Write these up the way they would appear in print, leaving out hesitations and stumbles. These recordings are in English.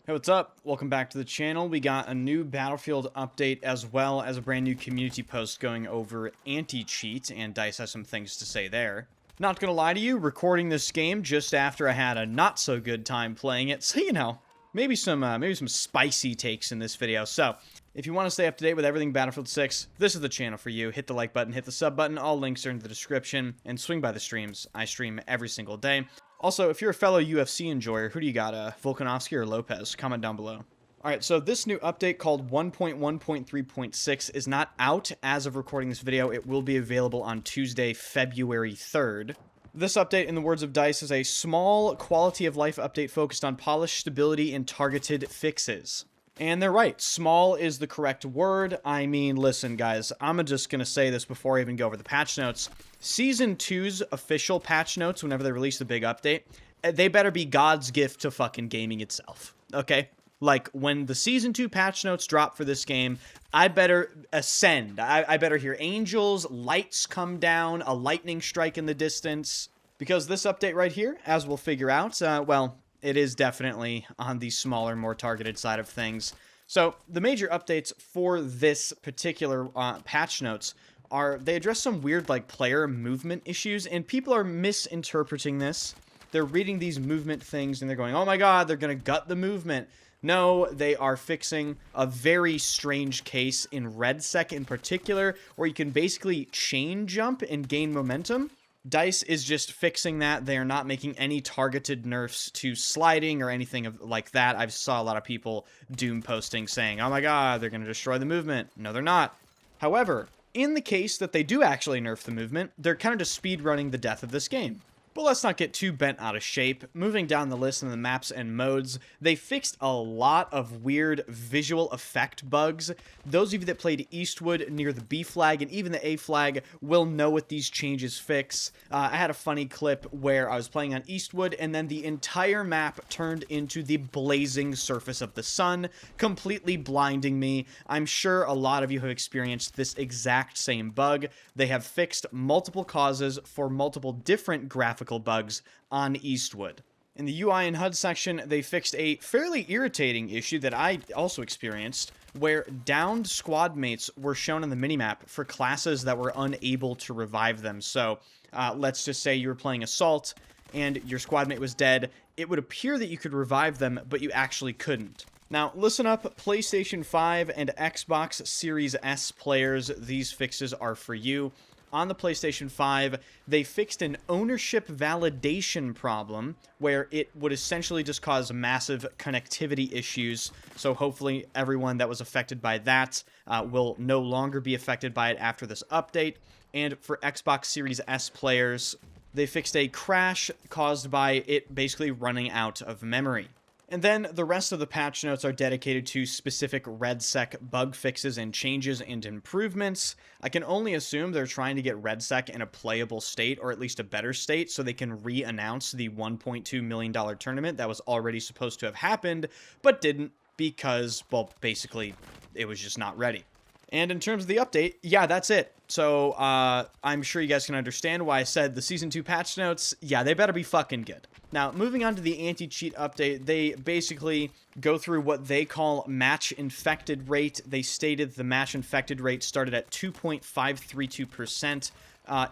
Hey, what's up? Welcome back to the channel. We got a new Battlefield update as well as a brand new community post going over anti-cheat, and DICE has some things to say there. Not gonna lie to you, recording this game just after I had a not so good time playing it, so you know, maybe some spicy takes in this video. So, if you want to stay up to date with everything Battlefield 6, this is the channel for you. Hit the like button, hit the sub button, all links are in the description, and swing by the streams. I stream every single day. Also, if you're a fellow UFC enjoyer, who do you got, Volkanovski or Lopez? Comment down below. Alright, so this new update called 1.1.3.6 is not out as of recording this video. It will be available on Tuesday, February 3rd. This update, in the words of DICE, is a small quality of life update focused on polish, stability, and targeted fixes. And they're right. Small is the correct word. I mean, listen, guys, I'm just going to say this before I even go over the patch notes. Season 2's official patch notes, whenever they release the big update, they better be God's gift to fucking gaming itself, okay? Like, when the Season 2 patch notes drop for this game, I better ascend. I better hear angels, lights come down, a lightning strike in the distance. Because this update right here, as we'll figure out, well, it is definitely on the smaller, more targeted side of things. So the major updates for this particular patch notes are, they address some weird like player movement issues, and people are misinterpreting this. They're reading these movement things and they're going, oh my god, they're gonna gut the movement. No, they are fixing a very strange case in RedSec in particular, where you can basically chain jump and gain momentum. DICE is just fixing that. They are not making any targeted nerfs to sliding or anything like that. I saw a lot of people doom posting saying, oh my god, they're going to destroy the movement. No, they're not. However, in the case that they do actually nerf the movement, they're kind of just speedrunning the death of this game. But let's not get too bent out of shape. Moving down the list in the maps and modes, they fixed a lot of weird visual effect bugs. Those of you that played Eastwood near the B flag and even the A flag will know what these changes fix. I had a funny clip where I was playing on Eastwood and then the entire map turned into the blazing surface of the sun, completely blinding me. I'm sure a lot of you have experienced this exact same bug. They have fixed multiple causes for multiple different graphical bugs on Eastwood. In the UI and HUD section, they fixed a fairly irritating issue that I also experienced, where downed squad mates were shown on the minimap for classes that were unable to revive them. So let's just say you were playing Assault and your squad mate was dead. It would appear that you could revive them, but you actually couldn't. Now, listen up, PlayStation 5 and Xbox Series S players, these fixes are for you. On the PlayStation 5, they fixed an ownership validation problem where it would essentially just cause massive connectivity issues. So hopefully everyone that was affected by that will no longer be affected by it after this update. And for Xbox Series S players, they fixed a crash caused by it basically running out of memory. And then the rest of the patch notes are dedicated to specific RedSec bug fixes and changes and improvements. I can only assume they're trying to get RedSec in a playable state, or at least a better state, so they can re-announce the $1.2 million tournament that was already supposed to have happened, but didn't because, well, basically, it was just not ready. And in terms of the update, yeah, that's it. So, I'm sure you guys can understand why I said the Season 2 patch notes, yeah, they better be fucking good. Now, moving on to the anti-cheat update, they basically go through what they call match infected rate. They stated the match infected rate started at 2.532%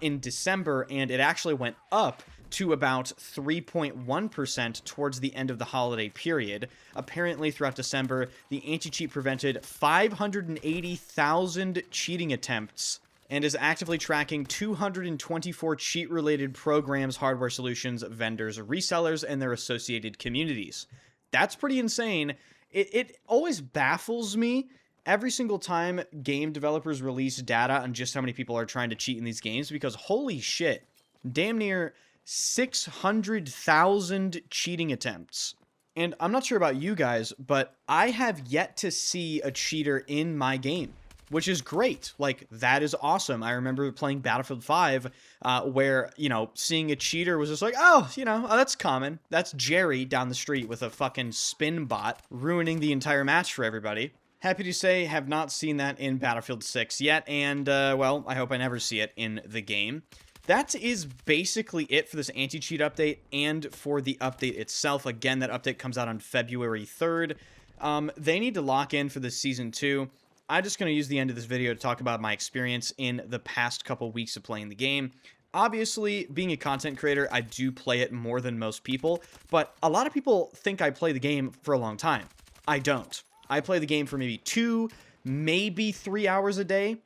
in December, and it actually went up to about 3.1% towards the end of the holiday period. Apparently, throughout December, the anti-cheat prevented 580,000 cheating attempts and is actively tracking 224 cheat-related programs, hardware solutions, vendors, resellers, and their associated communities. That's pretty insane. It always baffles me every single time game developers release data on just how many people are trying to cheat in these games, because holy shit, damn near 600,000 cheating attempts. And I'm not sure about you guys, but I have yet to see a cheater in my game, which is great. Like, that is awesome. I remember playing Battlefield 5, where, you know, seeing a cheater was just like, oh, you know, that's common. That's Jerry down the street with a fucking spin bot ruining the entire match for everybody. Happy to say, have not seen that in Battlefield 6 yet, and, well, I hope I never see it in the game. that is basically it for this anti-cheat update and for the update itself. Again, that update comes out on February 3rd. They need to lock in for this Season 2. I'm just going to use the end of this video to talk about my experience in the past couple weeks of playing the game. Obviously, being a content creator, I do play it more than most people, but a lot of people think I play the game for a long time. I don't. I play the game for maybe 2, maybe 3 hours a day,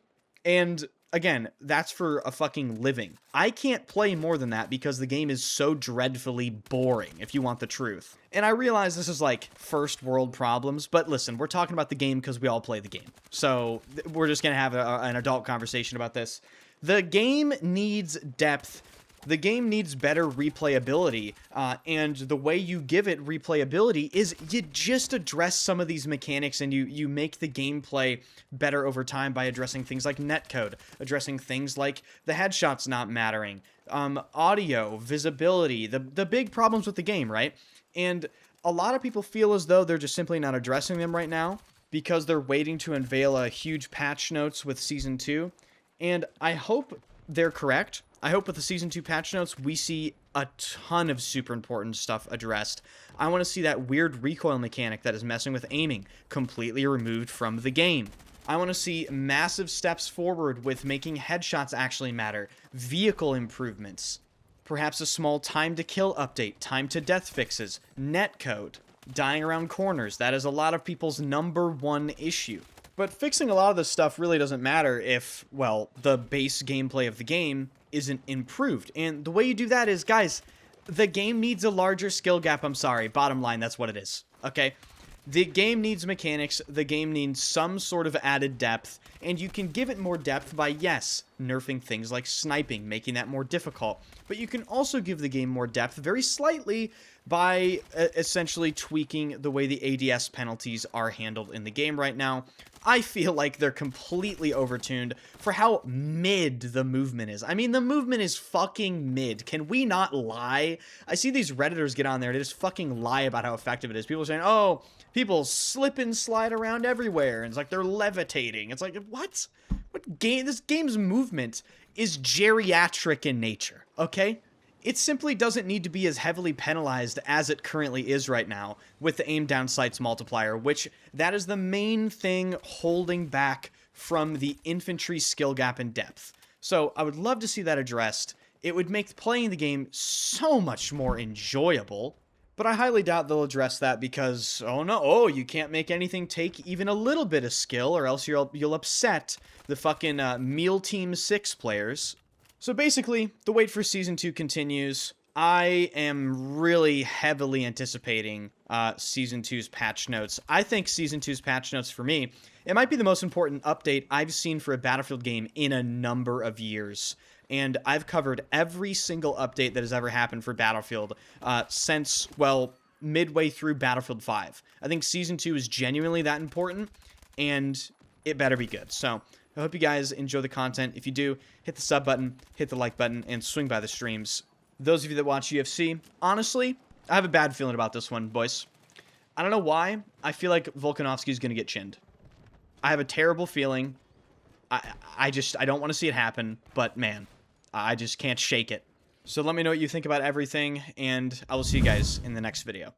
and again, that's for a fucking living. I can't play more than that because the game is so dreadfully boring, if you want the truth. And I realize this is like first world problems, but listen, we're talking about the game because we all play the game. So we're just going to have an adult conversation about this. The game needs depth. The game needs better replayability, and the way you give it replayability is you just address some of these mechanics and you make the gameplay better over time by addressing things like netcode, addressing things like the headshots not mattering, audio, visibility, the big problems with the game, right? And a lot of people feel as though they're just simply not addressing them right now because they're waiting to unveil a huge patch notes with Season 2, and I hope they're correct. I hope with the Season 2 patch notes, we see a ton of super important stuff addressed. I want to see that weird recoil mechanic that is messing with aiming completely removed from the game. I want to see massive steps forward with making headshots actually matter, vehicle improvements, perhaps a small time to kill update, time to death fixes, netcode, dying around corners. That is a lot of people's #1 issue. But fixing a lot of this stuff really doesn't matter if, well, the base gameplay of the game isn't improved. And the way you do that is, guys, the game needs a larger skill gap. I'm sorry. Bottom line, that's what it is. Okay? The game needs mechanics. The game needs some sort of added depth. And you can give it more depth by, yes, nerfing things like sniping, making that more difficult. But you can also give the game more depth very slightly by essentially tweaking the way the ADS penalties are handled in the game right now. I feel like they're completely overtuned for how mid the movement is. I mean, the movement is fucking mid. Can we not lie? I see these Redditors get on there and just fucking lie about how effective it is. People are saying, oh, people slip and slide around everywhere. And it's like they're levitating. It's like, what? What game? This game's movement is geriatric in nature, okay? It simply doesn't need to be as heavily penalized as it currently is right now with the aim down sights multiplier, which that is the main thing holding back from the infantry skill gap in depth. So I would love to see that addressed. It would make playing the game so much more enjoyable, but I highly doubt they'll address that because, oh no, you can't make anything take even a little bit of skill or else you'll upset the fucking Meal Team 6 players. So basically, the wait for Season 2 continues. I am really heavily anticipating Season 2's patch notes. I think Season 2's patch notes, for me, it might be the most important update I've seen for a Battlefield game in a number of years. And I've covered every single update that has ever happened for Battlefield since, well, midway through Battlefield 5. I think Season 2 is genuinely that important, and it better be good. So I hope you guys enjoy the content. If you do, hit the sub button, hit the like button, and swing by the streams. Those of you that watch UFC, honestly, I have a bad feeling about this one, boys. I don't know why. I feel like Volkanovski's going to get chinned. I have a terrible feeling. I don't want to see it happen, but man, I just can't shake it. So let me know what you think about everything, and I will see you guys in the next video.